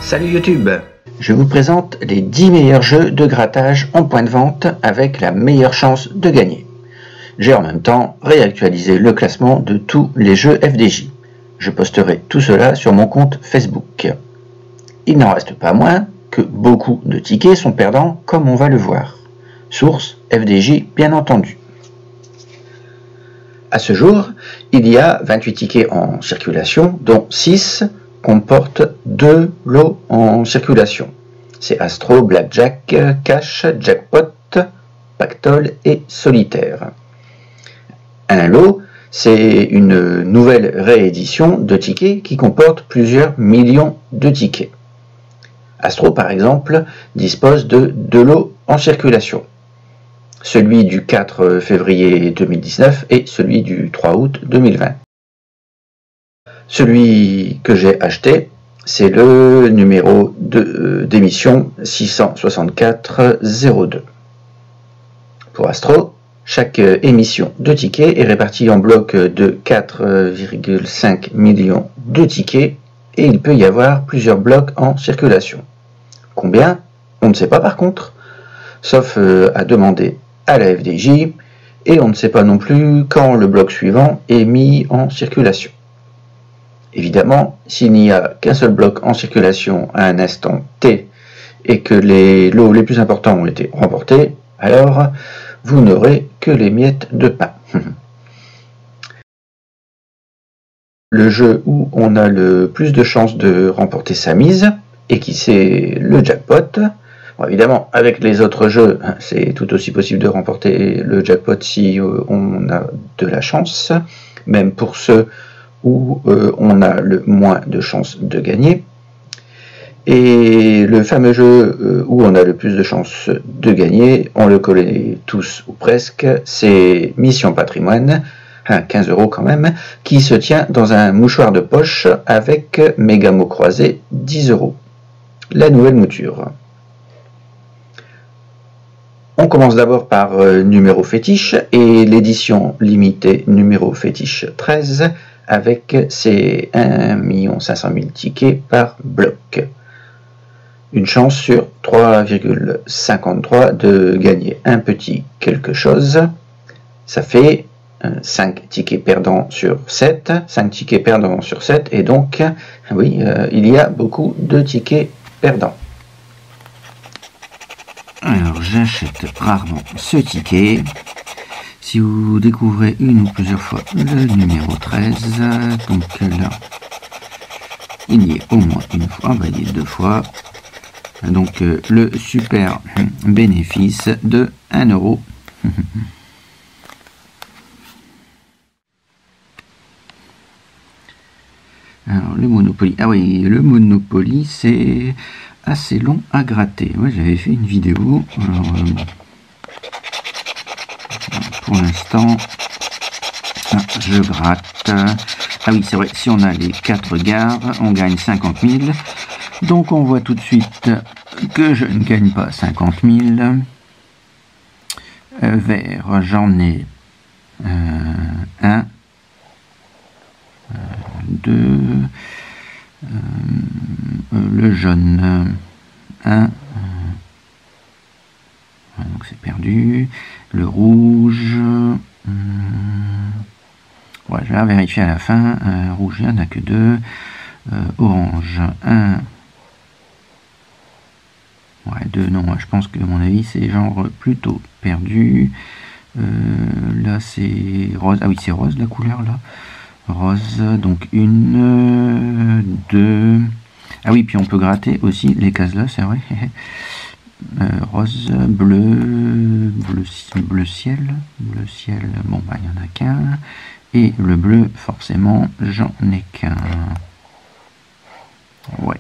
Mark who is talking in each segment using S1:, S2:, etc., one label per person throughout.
S1: Salut YouTube! Je vous présente les 10 meilleurs jeux de grattage en point de vente avec la meilleure chance de gagner. J'ai en même temps réactualisé le classement de tous les jeux FDJ. Je posterai tout cela sur mon compte Facebook. Il n'en reste pas moins que beaucoup de tickets sont perdants comme on va le voir. Source FDJ bien entendu. À ce jour, il y a 28 tickets en circulation, dont 6 comportent 2 lots en circulation. C'est Astro, Blackjack, Cash, Jackpot, Pactole et Solitaire. Un lot, c'est une nouvelle réédition de tickets qui comporte plusieurs millions de tickets. Astro, par exemple, dispose de 2 lots en circulation. Celui du 4 février 2019 et celui du 3 août 2020. Celui que j'ai acheté, c'est le numéro d'émission 664-02. Pour Astro, chaque émission de tickets est répartie en blocs de 4,5 millions de tickets et il peut y avoir plusieurs blocs en circulation. Combien? On ne sait pas par contre, sauf à demander à la FDJ, et on ne sait pas non plus quand le bloc suivant est mis en circulation. Évidemment, s'il n'y a qu'un seul bloc en circulation à un instant T et que les lots les plus importants ont été remportés, alors vous n'aurez que les miettes de pain. Le jeu où on a le plus de chances de remporter sa mise, et qui c'est le jackpot. Bon, évidemment, avec les autres jeux, c'est tout aussi possible de remporter le jackpot si on a de la chance, même pour ceux où on a le moins de chances de gagner. Et le fameux jeu où on a le plus de chances de gagner, on le connaît tous ou presque, c'est Mission Patrimoine, 15 € quand même, qui se tient dans un mouchoir de poche avec méga mots croisés, 10 €. La nouvelle mouture. On commence d'abord par numéro fétiche et l'édition limitée numéro fétiche 13 avec ses 1 500 000 tickets par bloc. Une chance sur 3,53 de gagner un petit quelque chose. Ça fait 5 tickets perdants sur 7. 5 tickets perdants sur 7 et donc, oui, il y a beaucoup de tickets perdants. Alors j'achète rarement ce ticket. Si vous découvrez une ou plusieurs fois le numéro 13, donc là, il y est au moins une fois, bah, il y est 2 fois. Donc le super bénéfice de 1 €. Alors le Monopoly, ah oui, le Monopoly c'est assez long à gratter. Ouais, j'avais fait une vidéo. Alors, pour l'instant, je gratte. Ah oui, c'est vrai, si on a les 4 gares, on gagne 50 000. Donc on voit tout de suite que je ne gagne pas 50 000. Vert, j'en ai 1, 2, le jaune 1, donc c'est perdu, le rouge, ouais, je vais vérifier à la fin, rouge il n'y en a que 2, orange 1, ouais 2 non, je pense que à mon avis c'est genre plutôt perdu, là c'est rose, ah oui c'est rose la couleur là, rose, donc 1, 2, ah oui, puis on peut gratter aussi les cases là, c'est vrai. Rose, bleu, bleu ciel, bon bah il n'y en a qu'un, et le bleu forcément j'en ai qu'un. Ouais.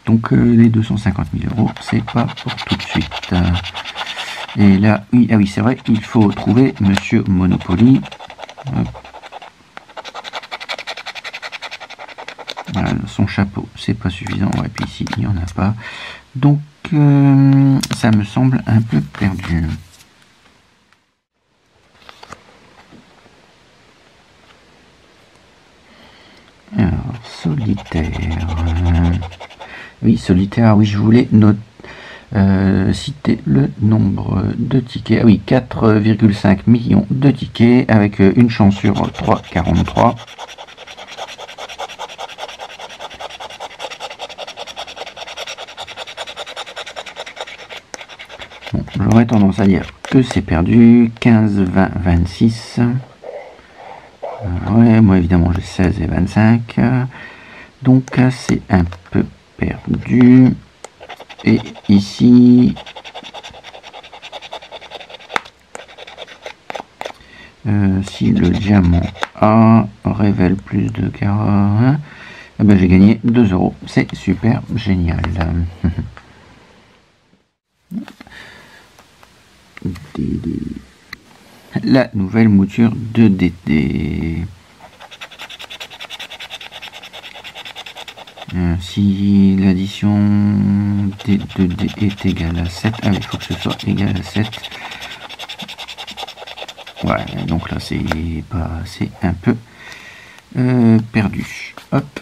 S1: Donc les 250 000 €, c'est pas pour tout de suite. Et là, oui, ah oui c'est vrai, il faut trouver Monsieur Monopoly. Voilà, son chapeau, c'est pas suffisant. Ouais, puis ici, il n'y en a pas. Donc, ça me semble un peu perdu. Alors, solitaire. Oui, solitaire, oui, je voulais citer le nombre de tickets. Ah oui, 4,5 millions de tickets avec une chance sur 3,43. Bon, j'aurais tendance à dire que c'est perdu. 15, 20, 26. Ouais, moi évidemment j'ai 16 et 25. Donc c'est un peu perdu. Et ici, si le diamant A révèle plus de carats, eh ben, j'ai gagné 2 €. C'est super génial. La nouvelle mouture de DD. Si l'addition D de D est égale à 7, ah, il faut que ce soit égal à 7. Ouais, donc là c'est un peu perdu. Hop.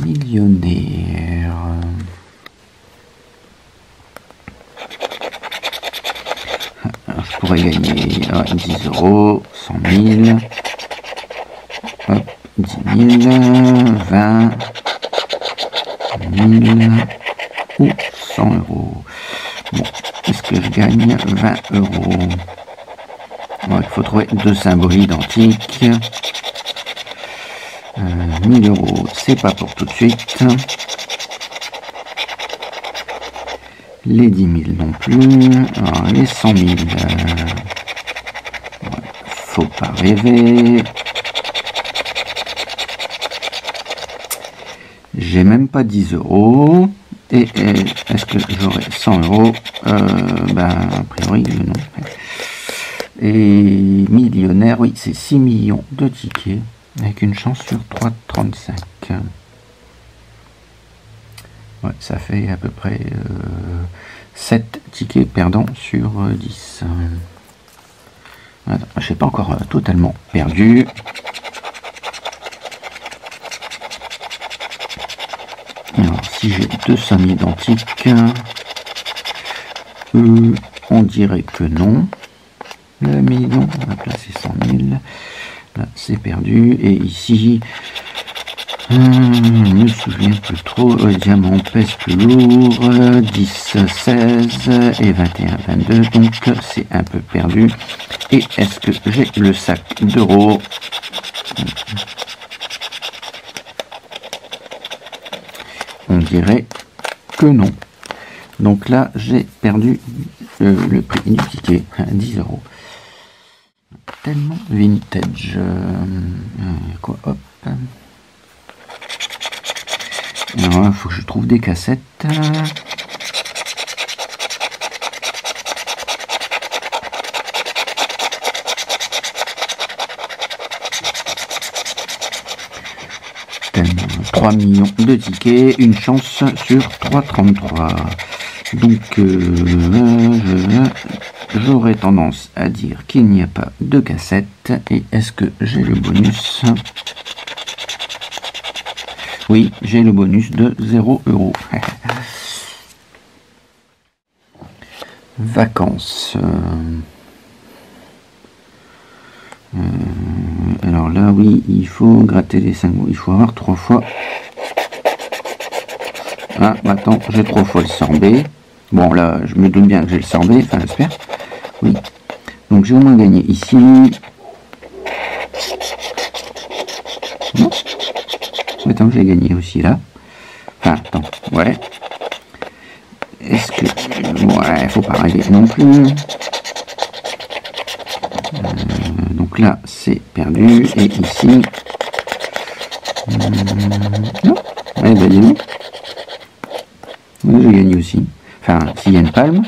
S1: Millionnaire. Alors, je pourrais gagner 10 €, 100 000, hop, 10 000, 20 000 ou 100 €. Bon, est-ce que je gagne 20 €? Bon, il faut trouver deux symboles identiques. 1000 €, c'est pas pour tout de suite. Les 10 000 non plus. Alors, les 100 000, faut pas rêver. J'ai même pas 10 €. Et est-ce que j'aurai 100 €? Ben, a priori, non. Et millionnaire, oui, c'est 6 millions de tickets avec une chance sur 3,35. Ouais, ça fait à peu près 7 tickets perdants sur 10. Attends, je n'ai pas encore totalement perdu. Alors, si j'ai deux sommes identiques, on dirait que non. Le million, on va placer 100 000. Là, c'est perdu. Et ici, je ne me souviens plus trop. Diamant pèse plus lourd. 10, 16 et 21, 22. Donc, c'est un peu perdu. Et est-ce que j'ai le sac d'euros? On dirait que non. Donc là, j'ai perdu le prix du ticket, 10 €. Tellement vintage. Quoi, hop. Alors il faut que je trouve des cassettes. Tellement 3 millions de tickets, une chance sur 3,33. Donc j'aurais tendance à dire qu'il n'y a pas de cassette. Et est-ce que j'ai le bonus? Oui, j'ai le bonus de 0 €. Vacances. Alors là, oui, il faut gratter les 5 mots. Il faut avoir 3 fois. Ah, attends, j'ai 3 fois le sorbet. Bon, là, je me doute bien que j'ai le sorbet, enfin, j'espère. Oui. Donc, j'ai au moins gagné ici. Non. Attends, j'ai gagné aussi là. Enfin, attends, ouais. Est-ce que... Ouais, faut pas rêver non plus. Donc là, c'est perdu. Et ici... non. Eh ben, dis donc. Oui, j'ai gagné aussi. Enfin, s'il y a une palme.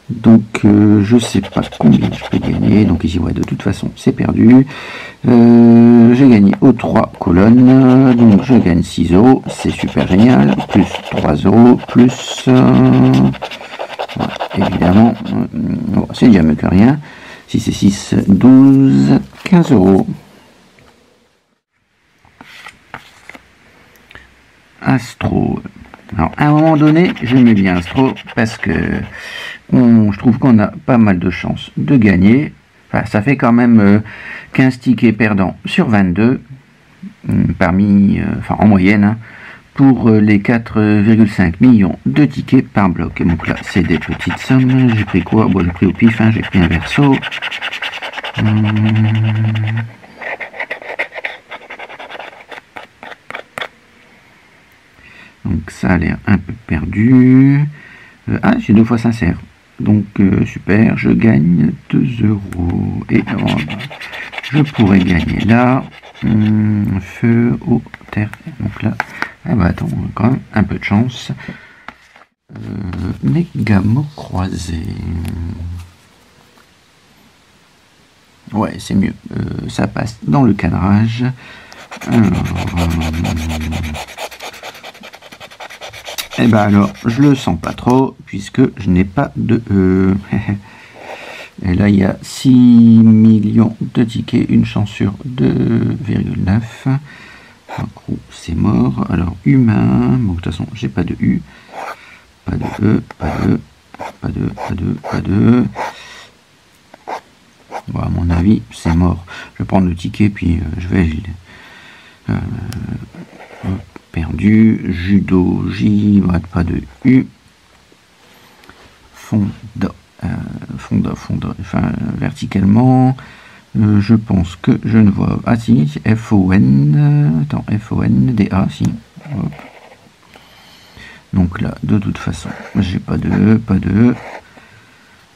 S1: Donc, je sais pas combien je peux gagner. Donc ici, ouais, de toute façon, c'est perdu. J'ai gagné aux 3 colonnes. Donc, je gagne 6 €. C'est super génial. Plus 3 €. Plus... ouais, évidemment, bon, c'est déjà mieux que rien. 6 et 6, 12, 15 €. Astro. Alors, à un moment donné, j'aimais bien Astro parce que je trouve qu'on a pas mal de chances de gagner. Enfin, ça fait quand même 15 tickets perdants sur 22, enfin en moyenne, hein, pour les 4,5 millions de tickets par bloc. Et donc là, c'est des petites sommes. J'ai pris quoi? Bon, j'ai pris au pif, hein, j'ai pris un verso. Donc ça a l'air un peu perdu. Ah, j'ai 2 fois sincère. Donc super, je gagne 2 €. Et je pourrais gagner là. Feu, eau, terre. Donc là, ah bah attends, quand même un peu de chance. Méga mots croisés. Ouais, c'est mieux. Ça passe dans le cadrage. Et ben alors, je le sens pas trop, puisque je n'ai pas de E. Et là, il y a 6 millions de tickets, une chance sur 2,9. C'est mort. Alors, humain. Bon, de toute façon, j'ai pas de U. Pas de E, pas de E, pas de E, pas de E, pas de E. Bon, à mon avis, c'est mort. Je vais prendre le ticket, puis je vais... perdu. Judo, J, pas de U. Fonda, enfin, verticalement. Je pense que je ne vois... Ah si, F-O-N... Attends, F-O-N-D-A, si. Hop. Donc là, de toute façon, j'ai pas de E, pas de E.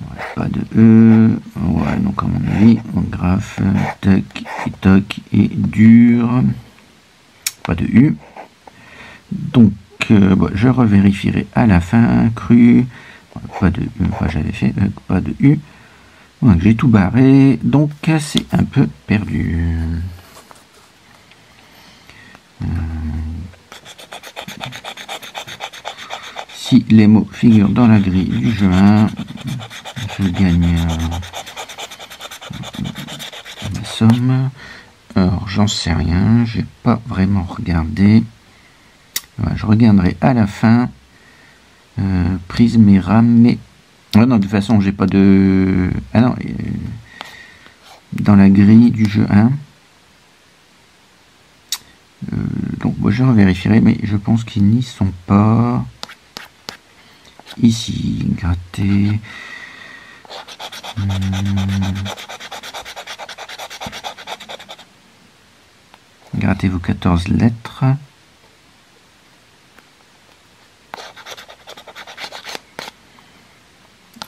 S1: Ouais, pas de E. Ouais, donc à mon avis, on graphe, tac, et toc, et dur. Pas de U. Donc, bon, je revérifierai à la fin, cru. Pas de U, enfin, j'avais fait pas de U. Donc, j'ai tout barré, donc c'est un peu perdu. Si les mots figurent dans la grille du jeu 1, je gagne la somme. Alors, j'en sais rien, j'ai pas vraiment regardé. Voilà, je regarderai à la fin. Prisme et RAM, mais... Ah non, de toute façon, j'ai pas de... Ah non, dans la grille du jeu 1. Donc, moi, je revérifierai, mais je pense qu'ils n'y sont pas. Ici, gratter. Grattez vos 14 lettres.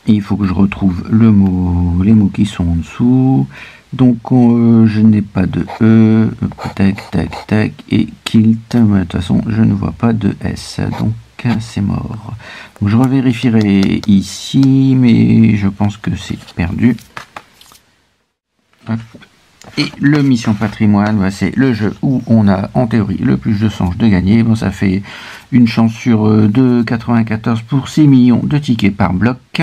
S1: Et il faut que je retrouve le mot, les mots qui sont en dessous. Donc je n'ai pas de E, tac, tac, tac, et kilt. De toute façon, je ne vois pas de S, donc c'est mort. Donc, je revérifierai ici, mais je pense que c'est perdu. Hop. Et le Mission Patrimoine, bah, c'est le jeu où on a en théorie le plus de chances de gagner. Bon, ça fait une chance sur 2,94 pour 6 millions de tickets par bloc.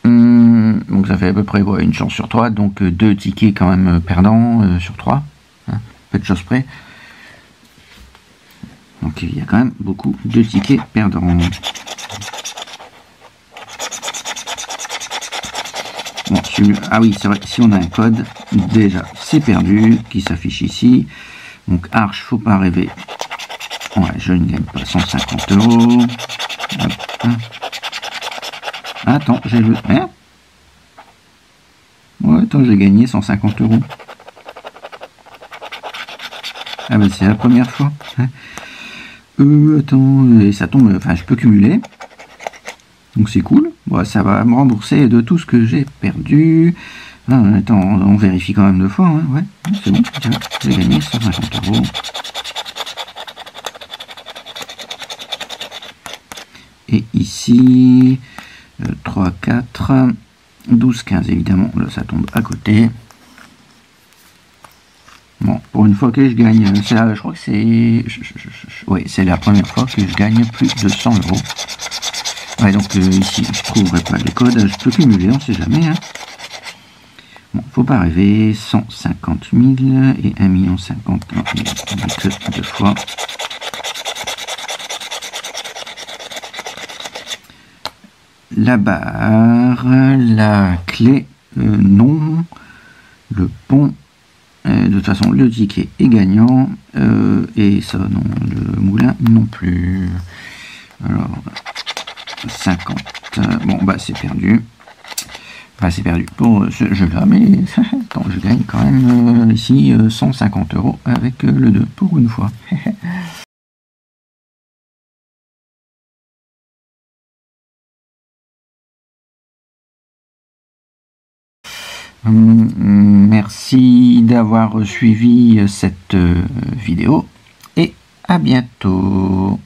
S1: Donc ça fait à peu près une chance sur 3, donc 2 tickets quand même perdants sur 3, hein, peu de choses près. Donc il y a quand même beaucoup de tickets perdants. Bon, ah oui, c'est vrai, si on a un code, déjà c'est perdu, qui s'affiche ici. Donc Arche, faut pas rêver. Ouais, je ne gagne pas 150 €. Hop, hein. Attends, j'ai le... Hein, ouais, attends, j'ai gagné 150 €. Ah bah c'est la première fois. Hein. Attends, et ça tombe, enfin je peux cumuler. Donc c'est cool. Bon, ça va me rembourser de tout ce que j'ai perdu. Ah, attends, on vérifie quand même 2 fois. Hein. Ouais, c'est bon, j'ai gagné 150 €. Et ici, 3, 4, 12, 15, évidemment, là ça tombe à côté. Bon, pour une fois que je gagne, je crois que c'est... Oui, c'est la première fois que je gagne plus de 100 €. Ouais, donc ici, je trouverai pas les codes. Je peux cumuler, on sait jamais. Hein. Bon, faut pas rêver. 150 000 et 1 50 000. Non, il n'y a que 2 fois. La barre, la clé, non. Le pont. De toute façon, le ticket est gagnant. Et ça, non. Le moulin, non plus. Alors, 50. Bon, bah, c'est perdu. Bah, c'est perdu pour ce jeu-là, mais attends, je gagne quand même ici 150 € avec le 2 pour une fois. Merci d'avoir suivi cette vidéo et à bientôt.